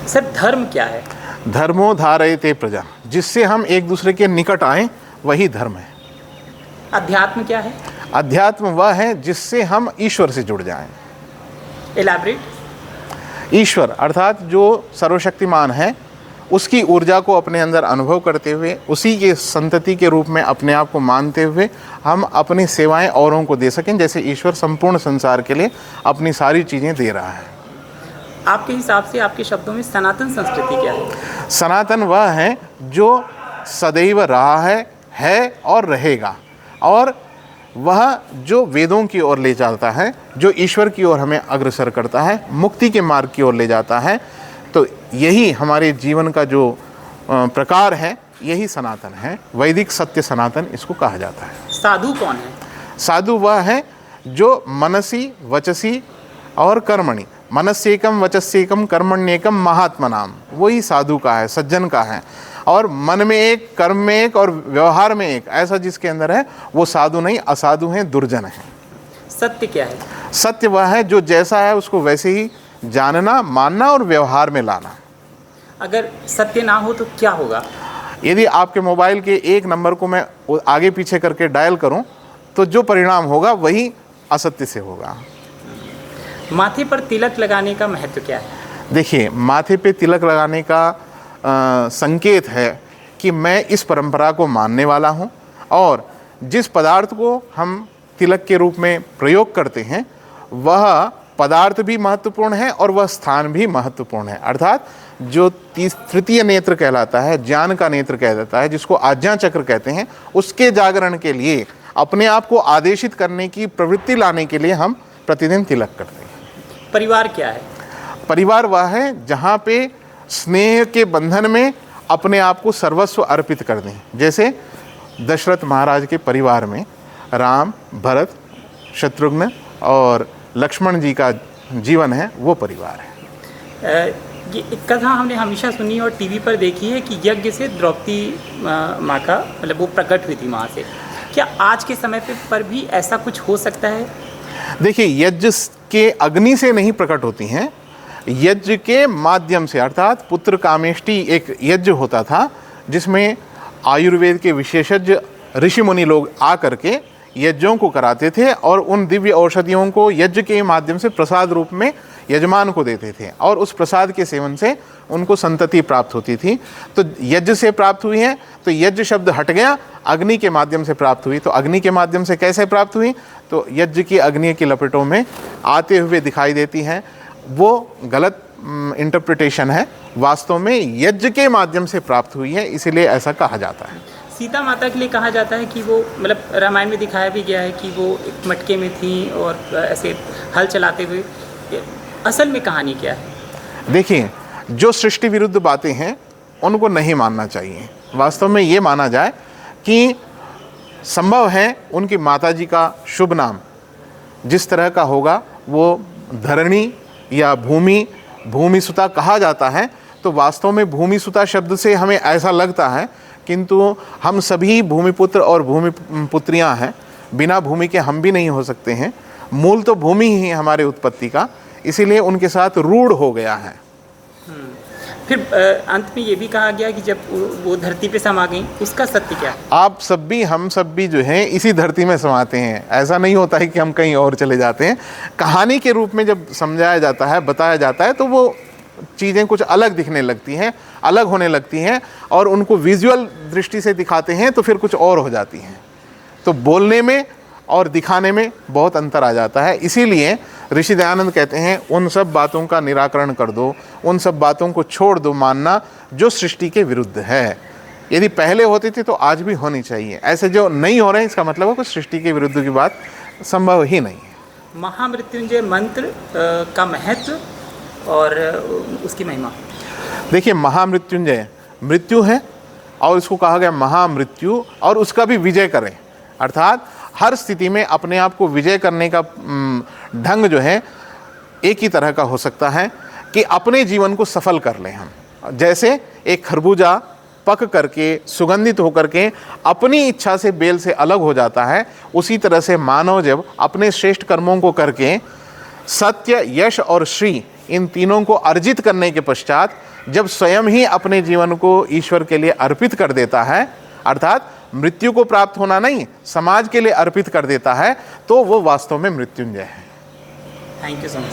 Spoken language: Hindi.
सर धर्म क्या है? धर्मो धारयते प्रजा, जिससे हम एक दूसरे के निकट आएं वही धर्म है। अध्यात्म क्या है? अध्यात्म वह है जिससे हम ईश्वर से जुड़ जाएं। एलैबोरेट। ईश्वर अर्थात जो सर्वशक्तिमान है, उसकी ऊर्जा को अपने अंदर अनुभव करते हुए, उसी के संतति के रूप में अपने आप को मानते हुए हम अपनी सेवाएं औरों को दे सकें, जैसे ईश्वर संपूर्ण संसार के लिए अपनी सारी चीज़ें दे रहा है। आपके हिसाब से, आपके शब्दों में सनातन संस्कृति क्या है? सनातन वह है जो सदैव रहा है और रहेगा, और वह जो वेदों की ओर ले जाता है, जो ईश्वर की ओर हमें अग्रसर करता है, मुक्ति के मार्ग की ओर ले जाता है। तो यही हमारे जीवन का जो प्रकार है, यही सनातन है। वैदिक सत्य सनातन इसको कहा जाता है। साधु कौन है? साधु वह है जो मनसी वचसी और कर्मणि, मनस्येकम वचस्येकम कर्मण्येकम महात्मा नाम, वही साधु का है, सज्जन का है। और मन में एक, कर्म में एक और व्यवहार में एक, ऐसा जिसके अंदर है वो साधु नहीं, असाधु हैं, दुर्जन है। सत्य क्या है? सत्य वह है जो जैसा है उसको वैसे ही जानना, मानना और व्यवहार में लाना। अगर सत्य ना हो तो क्या होगा? यदि आपके मोबाइल के एक नंबर को मैं आगे पीछे करके डायल करूं, तो जो परिणाम होगा वही असत्य से होगा। माथे पर तिलक लगाने का महत्व क्या है? देखिए, माथे पे तिलक लगाने का संकेत है कि मैं इस परंपरा को मानने वाला हूं, और जिस पदार्थ को हम तिलक के रूप में प्रयोग करते हैं वह पदार्थ भी महत्वपूर्ण है और वह स्थान भी महत्वपूर्ण है। अर्थात जो तृतीय नेत्र कहलाता है, ज्ञान का नेत्र कह देता है, जिसको आज्ञा चक्र कहते हैं, उसके जागरण के लिए, अपने आप को आदेशित करने की प्रवृत्ति लाने के लिए हम प्रतिदिन तिलक करते हैं। परिवार क्या है? परिवार वह है जहाँ पे स्नेह के बंधन में अपने आप को सर्वस्व अर्पित कर दें। जैसे दशरथ महाराज के परिवार में राम, भरत, शत्रुघ्न और लक्ष्मण जी का जीवन है, वो परिवार है। ये एक कथा हमने हमेशा सुनी और टीवी पर देखी है कि यज्ञ से द्रौपदी माँ का मतलब वो प्रकट हुई थी माँ से। क्या आज के समय पर भी ऐसा कुछ हो सकता है? देखिए, यज्ञ के अग्नि से नहीं प्रकट होती हैं, यज्ञ के माध्यम से। अर्थात पुत्र कामेष्टि एक यज्ञ होता था जिसमें आयुर्वेद के विशेषज्ञ ऋषि मुनि लोग आ करके यज्ञों को कराते थे और उन दिव्य औषधियों को यज्ञ के माध्यम से प्रसाद रूप में यजमान को देते थे, और उस प्रसाद के सेवन से उनको संतति प्राप्त होती थी। तो यज्ञ से प्राप्त हुई है, तो यज्ञ शब्द हट गया, अग्नि के माध्यम से प्राप्त हुई। तो अग्नि के माध्यम से कैसे प्राप्त हुई? तो यज्ञ की अग्नि की लपेटों में आते हुए दिखाई देती हैं। वो गलत इंटरप्रिटेशन है। वास्तव में यज्ञ के माध्यम से प्राप्त हुई है, इसीलिए ऐसा कहा जाता है। सीता माता के लिए कहा जाता है कि वो मतलब रामायण में दिखाया भी गया है कि वो एक मटके में थी और ऐसे हल चलाते हुए। असल में कहानी क्या है? देखिए, जो सृष्टि विरुद्ध बातें हैं उनको नहीं मानना चाहिए। वास्तव में ये माना जाए कि संभव है उनकी माताजी का शुभ नाम जिस तरह का होगा वो धरणी या भूमिसुता कहा जाता है, तो वास्तव में भूमिसुता शब्द से हमें ऐसा लगता है, किंतु हम सभी भूमिपुत्र और भूमिपुत्रियां हैं। बिना भूमि के हम भी नहीं हो सकते हैं। मूल तो भूमि ही है हमारे उत्पत्ति का, इसीलिए उनके साथ रूढ़ हो गया है। फिर अंत में ये भी कहा गया कि जब वो धरती पे समा गई, उसका सत्य क्या है? आप सब भी, हम सब भी जो हैं इसी धरती में समाते हैं। ऐसा नहीं होता है कि हम कहीं और चले जाते हैं। कहानी के रूप में जब समझाया जाता है, बताया जाता है, तो वो चीज़ें कुछ अलग दिखने लगती हैं, अलग होने लगती हैं, और उनको विजुअल दृष्टि से दिखाते हैं तो फिर कुछ और हो जाती हैं। तो बोलने में और दिखाने में बहुत अंतर आ जाता है। इसीलिए ऋषि दयानंद कहते हैं उन सब बातों का निराकरण कर दो, उन सब बातों को छोड़ दो मानना जो सृष्टि के विरुद्ध है। यदि पहले होती थी तो आज भी होनी चाहिए। ऐसे जो नहीं हो रहे हैं इसका मतलब है कि सृष्टि के विरुद्ध की बात संभव ही नहीं है। महामृत्युंजय मंत्र का महत्व और उसकी महिमा। देखिए, महामृत्युंजय मृत्यु है और इसको कहा गया महामृत्यु, और उसका भी विजय करें। अर्थात हर स्थिति में अपने आप को विजय करने का ढंग जो है एक ही तरह का हो सकता है कि अपने जीवन को सफल कर लें हम। जैसे एक खरबूजा पक करके सुगंधित होकर के अपनी इच्छा से बेल से अलग हो जाता है, उसी तरह से मानव जब अपने श्रेष्ठ कर्मों को करके सत्य, यश और श्री इन तीनों को अर्जित करने के पश्चात जब स्वयं ही अपने जीवन को ईश्वर के लिए अर्पित कर देता है, अर्थात मृत्यु को प्राप्त होना नहीं, समाज के लिए अर्पित कर देता है, तो वो वास्तव में मृत्युंजय है। Thank you so much.